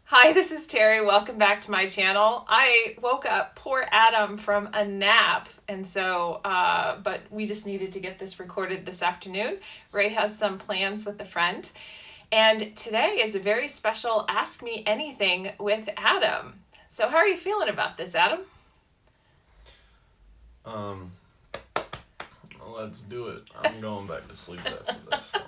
Hi, this is Terry. Welcome back to my channel. I woke up poor Adam from a nap, and so, but we just needed to get this recorded this afternoon. Ray has some plans with a friend, and today is a very special Ask Me Anything with Adam. So how are you feeling about this, Adam? Let's do it. I'm going back to sleep after this one.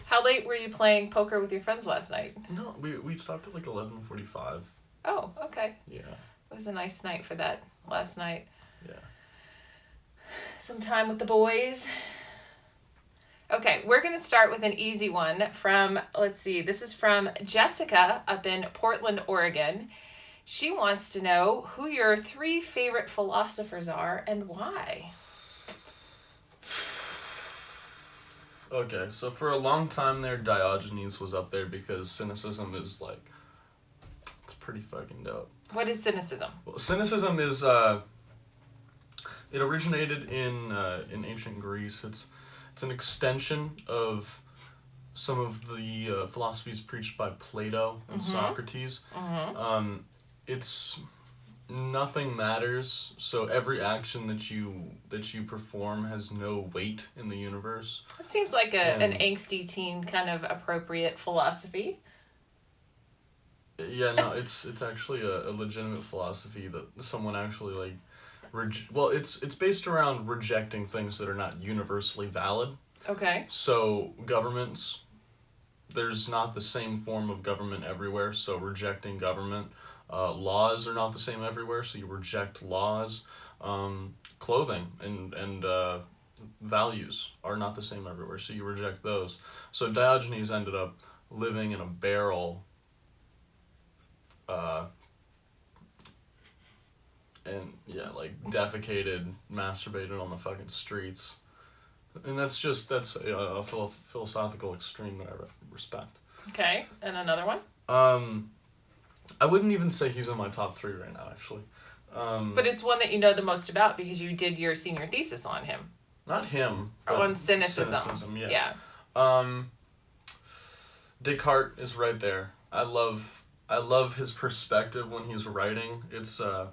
How late were you playing poker with your friends last night? No, we stopped at like 11:45. Oh, okay. Yeah. It was a nice night for that last night. Yeah. Some time with the boys. Okay, we're going to start with an easy one from, let's see, this is from Jessica up in Portland, Oregon. She wants to know who your 3 favorite philosophers are and why. Okay, so for a long time there, Diogenes was up there because cynicism is like, it's pretty fucking dope. What is cynicism? Well, cynicism is, it originated in ancient Greece. It's an extension of some of the philosophies preached by Plato and Socrates. It's nothing matters, so every action that you perform has no weight in the universe. It seems like an angsty teen kind of appropriate philosophy. Yeah, no, it's actually a legitimate philosophy that someone actually like it's based around rejecting things that are not universally valid. Okay. So governments, there's not the same form of government everywhere, so rejecting government. Laws are not the same everywhere, so you reject laws. Clothing and values are not the same everywhere, so you reject those. So Diogenes ended up living in a barrel, and yeah, like defecated, masturbated on the fucking streets. And that's a philosophical extreme that I respect. Okay, and another one? I wouldn't even say he's in my top 3 right now, actually. But it's one that you know the most about because you did your senior thesis on him. Not him. On cynicism. Yeah. Descartes is right there. I love his perspective when he's writing. It's a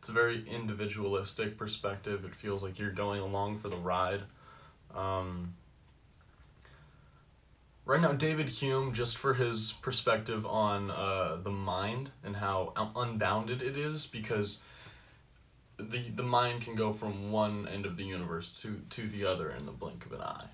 very individualistic perspective. It feels like you're going along for the ride. Right now, David Hume, just for his perspective on the mind and how unbounded it is, because the mind can go from one end of the universe to the other in the blink of an eye.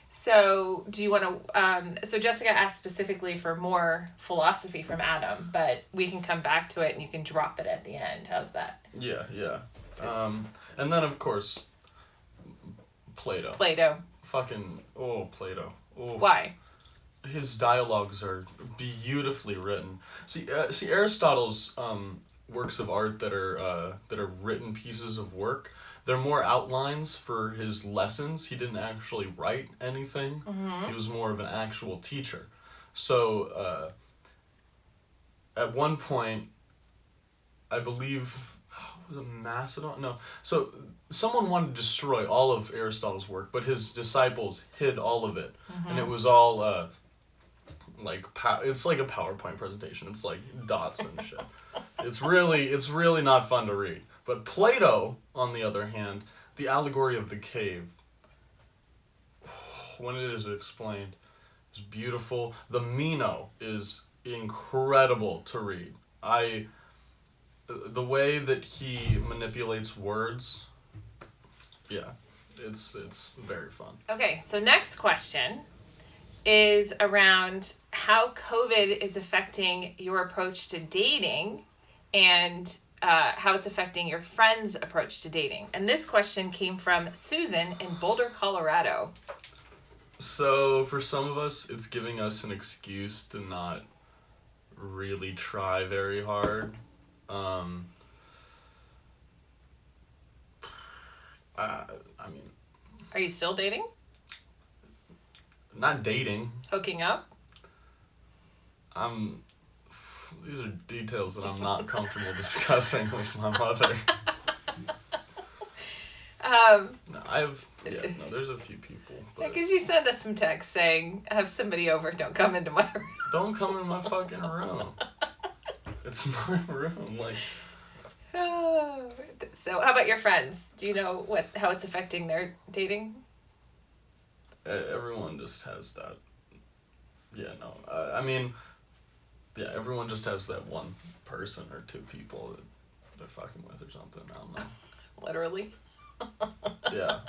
So, do you want to? So, Jessica asked specifically for more philosophy from Adam, but we can come back to it and you can drop it at the end. How's that? Yeah. And then, of course, Plato. Plato. Plato. Oh. Why? His dialogues are beautifully written. See, Aristotle's works of art that are written pieces of work. They're more outlines for his lessons. He didn't actually write anything. He was more of an actual teacher. So, at one point, I believe, was it Macedon? No. So, someone wanted to destroy all of Aristotle's work, but his disciples hid all of it. And it was all, it's like a PowerPoint presentation. It's like dots and shit. It's really not fun to read. But Plato, on the other hand, the allegory of the cave, when it is explained, is beautiful. The Meno is incredible to read. The way that he manipulates words, yeah, it's very fun. Okay, so next question is around how COVID is affecting your approach to dating and how it's affecting your friends' approach to dating. And this question came from Susan in Boulder, Colorado. So for some of us, it's giving us an excuse to not really try very hard. I mean... Are you still dating? Not dating. Hooking up? These are details that I'm not comfortable discussing with my mother. There's a few people. Because you sent us some texts saying, have somebody over, don't come into my room. Don't come in my fucking room. It's my room. Like, so how about your friends? Do you know how it's affecting their dating? everyone just has that. Yeah, no. I mean, yeah, everyone just has that one person or two people that they're fucking with or something. I don't know. Literally. Yeah.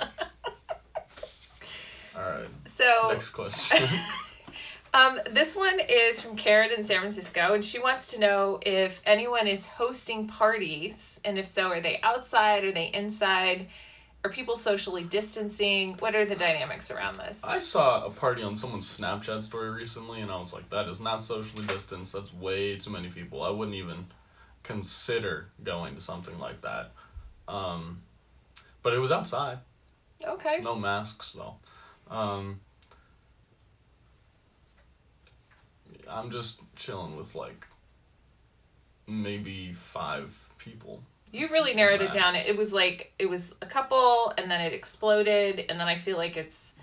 All right. So next question. This one is from Karen in San Francisco, and she wants to know if anyone is hosting parties, and if so, are they outside, are they inside, are people socially distancing? What are the dynamics around this? I saw a party on someone's Snapchat story recently, and I was like, that is not socially distanced. That's way too many people. I wouldn't even consider going to something like that. But it was outside. Okay. No masks, though. I'm just chilling with, like, maybe 5 people. You really narrowed Max. it down. It was a couple, and then it exploded, and then I feel like it's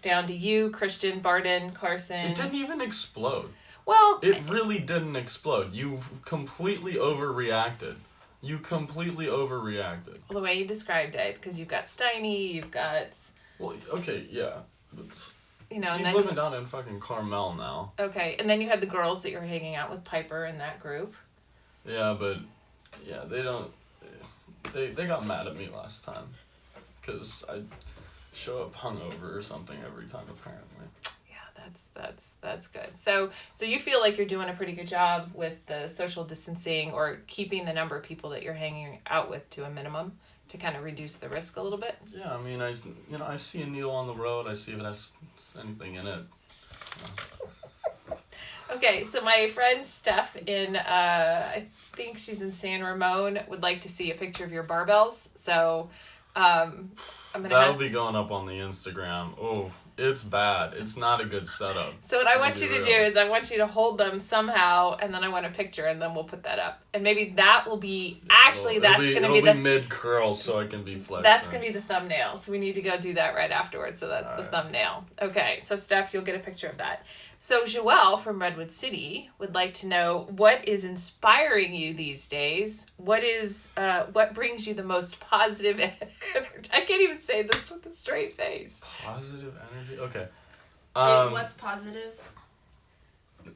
down to you, Christian, Barden, Carson. It didn't even explode. Well, It really didn't explode. You completely overreacted. The way you described it, because you've got Steiny, you've got... Well, okay, yeah. And She's then, living down in fucking Carmel now. Okay, and then you had the girls that you were hanging out with, Piper, in that group. Yeah, but... Yeah, they don't... They got mad at me last time. Because I show up hungover or something every time, apparently. Yeah, that's good. So you feel like you're doing a pretty good job with the social distancing or keeping the number of people that you're hanging out with to a minimum to kind of reduce the risk a little bit? Yeah, I mean, I see a needle on the road. I see if it has anything in it. Okay, so my friend Steph in, I think she's in San Ramon, would like to see a picture of your barbells. So I'm going to That'll be going up on the Instagram. Oh, it's bad. It's not a good setup. So what I want you to do is I want you to hold them somehow, and then I want a picture, and then we'll put that up. And maybe that will be, actually, that's going to be the... mid-curl so I can be flexing. That's going to be the thumbnail. So we need to go do that right afterwards. So that's the thumbnail. Okay, so Steph, you'll get a picture of that. So Joelle from Redwood City would like to know, what is inspiring you these days? What brings you the most positive energy? I can't even say this with a straight face. Positive energy? Okay. Wait, what's positive?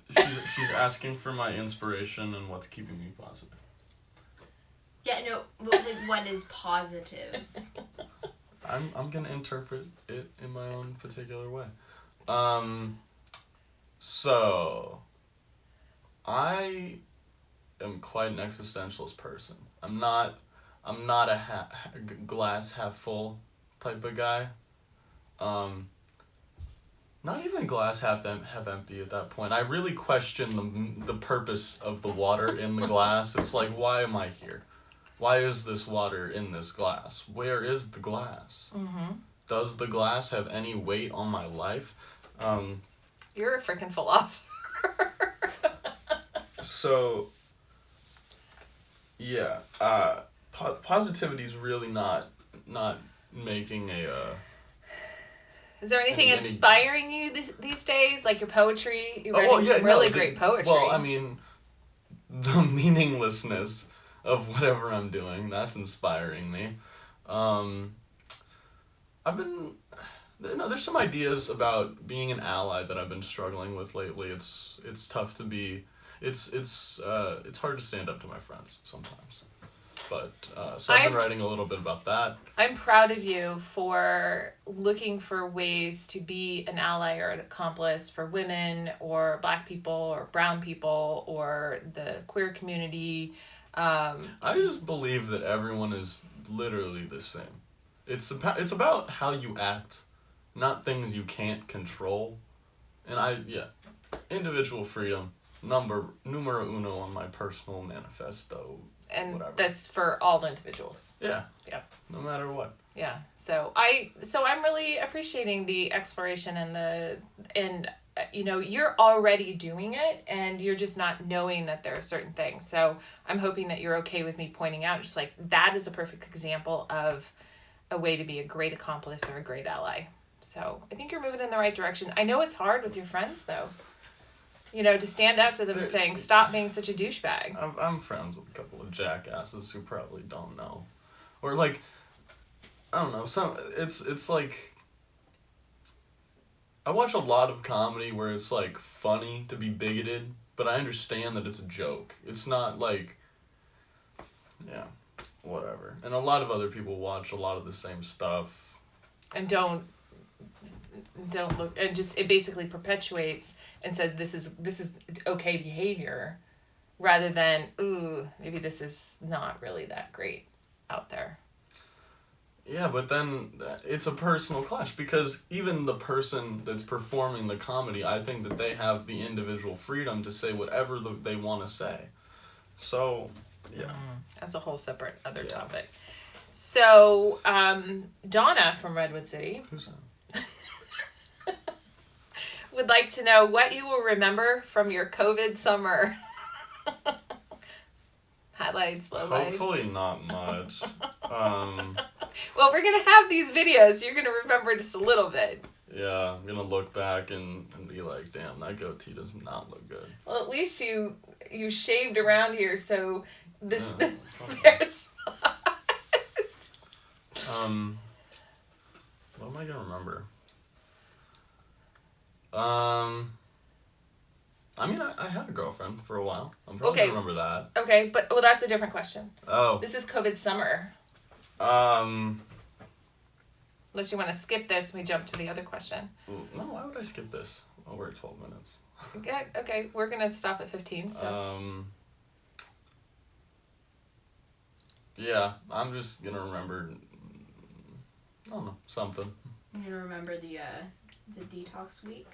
She's asking for my inspiration and what's keeping me positive. Yeah, no, like, what is positive? I'm gonna interpret it in my own particular way. So, I am quite an existentialist person. I'm not a glass half full type of guy. Not even glass half empty at that point. I really question the purpose of the water in the glass. It's like, why am I here? Why is this water in this glass? Where is the glass? Mm-hmm. Does the glass have any weight on my life? You're a freaking philosopher. So, yeah, positivity is really not making a. Is there anything inspiring you these days? Like your poetry? You're writing some really great poetry. Well, I mean, the meaninglessness of whatever I'm doing, that's inspiring me. There's some ideas about being an ally that I've been struggling with lately. It's tough to be. It's hard to stand up to my friends sometimes. But so I've been writing a little bit about that. I'm proud of you for looking for ways to be an ally or an accomplice for women or Black people or brown people or the queer community. I just believe that everyone is literally the same. It's about how you act, not things you can't control. And individual freedom, numero uno on my personal manifesto. And whatever. That's for all individuals. Yeah. Yeah. No matter what. Yeah. So I'm really appreciating the exploration and you're already doing it and you're just not knowing that there are certain things. So I'm hoping that you're okay with me pointing out just like that is a perfect example of a way to be a great accomplice or a great ally. So I think you're moving in the right direction. I know it's hard with your friends though. to stand up to them and saying, stop being such a douchebag. I'm friends with a couple of jackasses who probably don't know. Or, like, I don't know, it's like, I watch a lot of comedy where it's, like, funny to be bigoted, but I understand that it's a joke. It's not, like, yeah, whatever. And a lot of other people watch a lot of the same stuff. And don't look, and just, it basically perpetuates and said this is okay behavior, rather than, ooh, maybe this is not really that great out there. Yeah, but then it's a personal clash, because even the person that's performing the comedy, I think that they have the individual freedom to say whatever they want to say. So, yeah. That's a whole separate other topic. So, Donna from Redwood City Who's that? would like to know what you will remember from your COVID summer. Highlights, lowlights. Hopefully not much. Well, we're going to have these videos. You're going to remember just a little bit. Yeah, I'm going to look back and be like, damn, that goatee does not look good. Well, at least you shaved around here, so this Yeah, there's what am I going to remember? I mean, I had a girlfriend for a while. I'm probably Okay. going to remember that. Okay, but that's a different question. Oh. This is COVID summer. Unless you want to skip this and we jump to the other question. No, why would I skip this? Oh, we're at 12 minutes. Okay, we're going to stop at 15, so. Yeah, I'm just going to remember, I don't know, something. I'm gonna remember the detox week.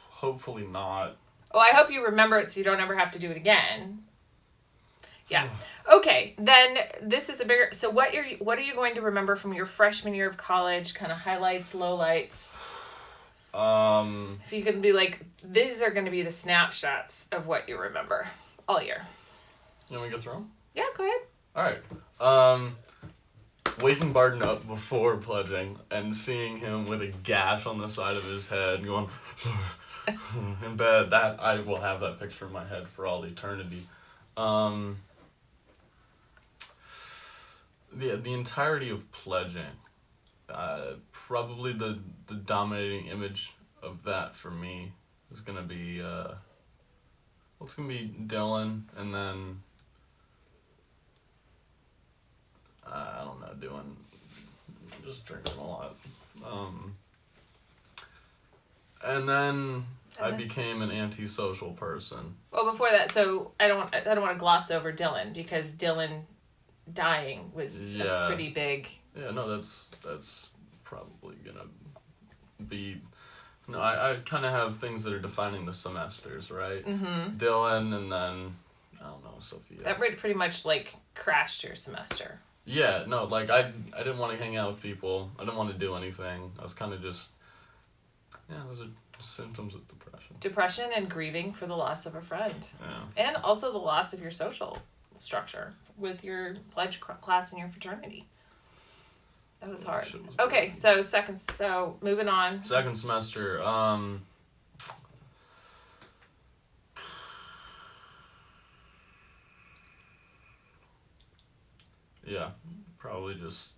Hopefully not. Oh, I hope you remember it so you don't ever have to do it again. Yeah. Okay, then this is a bigger... So what are you going to remember from your freshman year of college? Kind of highlights, lowlights? If you can be like, these are going to be the snapshots of what you remember all year. You want me to go through them? Yeah, go ahead. Alright. Waking Barton up before pledging and seeing him with a gash on the side of his head going in bed. That I will have that picture in my head for all eternity. The entirety of pledging, probably the dominating image of that for me is gonna be it's gonna be Dylan, and then I don't know, just drinking a lot, and then I became an antisocial person. Well, before that, so I don't want to gloss over Dylan, because Dylan dying was a pretty big... Yeah, no, that's probably gonna be... No, I kind of have things that are defining the semesters, right? Mm-hmm. Dylan, and then, I don't know, Sophia. That pretty much, like, crashed your semester. Yeah, no, like, I didn't want to hang out with people. I didn't want to do anything. I was kind of just... Yeah, those are symptoms of depression. Depression and grieving for the loss of a friend. Yeah. And also the loss of your social structure with your pledge class in your fraternity. That was hard. Okay, so moving on. Second semester, yeah, probably just...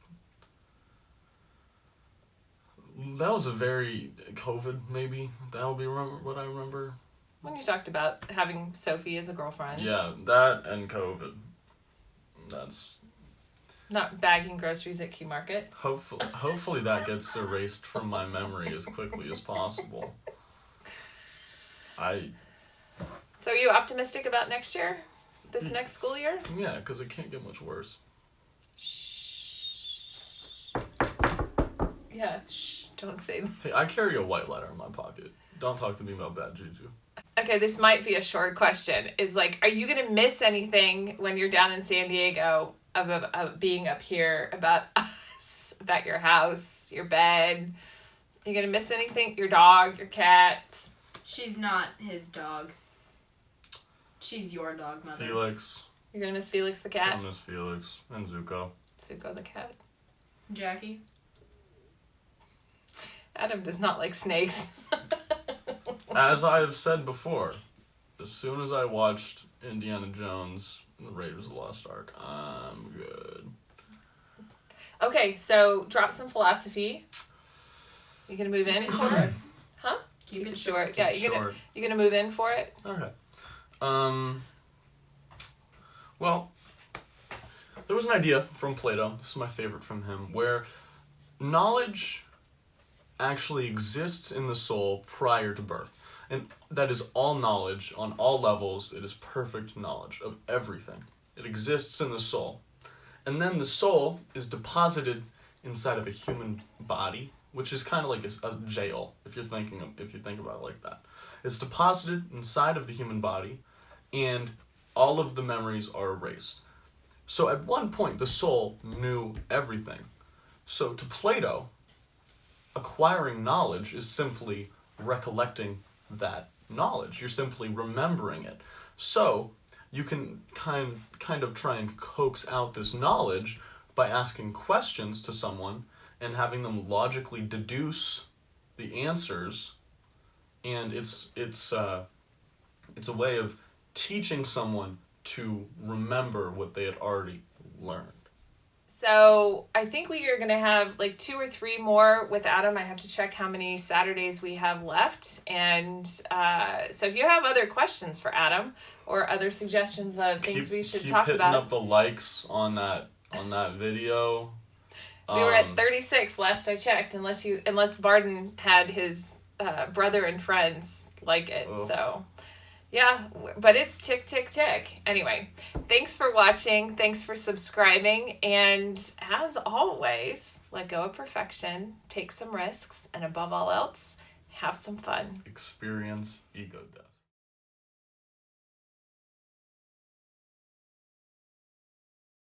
That was a very... COVID, maybe? That would be what I remember. When you talked about having Sophie as a girlfriend. Yeah, that and COVID. That's... Not bagging groceries at Key Market. Hopefully that gets erased from my memory as quickly as possible. So are you optimistic about next year? This next school year? Yeah, because it can't get much worse. Yeah, don't say that. Hey, I carry a white lighter in my pocket. Don't talk to me about bad juju. Okay, this might be a short question. Is like, are you going to miss anything when you're down in San Diego of being up here, about us, about your house, your bed? Are you going to miss anything? Your dog, your cat? She's not his dog. She's your dog, Mother. Felix. You're going to miss Felix the cat? I'll miss Felix. And Zuko. Zuko the cat. Jackie. Adam does not like snakes. as I have said before, as soon as I watched Indiana Jones and the Raiders of the Lost Ark, I'm good. Okay, so drop some philosophy. You gonna move in for it? Huh? Keep it short. short. Yeah, Short. you gonna move in for it? Okay. Well, there was an idea from Plato, this is my favorite from him, where knowledge actually exists in the soul prior to birth. And that is all knowledge on all levels. It is perfect knowledge of everything. It exists in the soul. And then the soul is deposited inside of a human body, which is kind of like a jail, if you think about it like that. It's deposited inside of the human body, and all of the memories are erased. So at one point, the soul knew everything. So to Plato, acquiring knowledge is simply recollecting that knowledge. You're simply remembering it. So you can kind of try and coax out this knowledge by asking questions to someone and having them logically deduce the answers. And it's a way of teaching someone to remember what they had already learned. So I think we are going to have like 2 or 3 more with Adam. I have to check how many Saturdays we have left. And so if you have other questions for Adam or other suggestions of things we should talk Keep about. hitting up the likes on that video. We were at 36 last I checked, unless Barden had his brother and friends like it. Oh. So yeah, but it's tick, tick, tick. Anyway, thanks for watching. Thanks for subscribing. And as always, let go of perfection, take some risks, and above all else, have some fun. Experience ego death.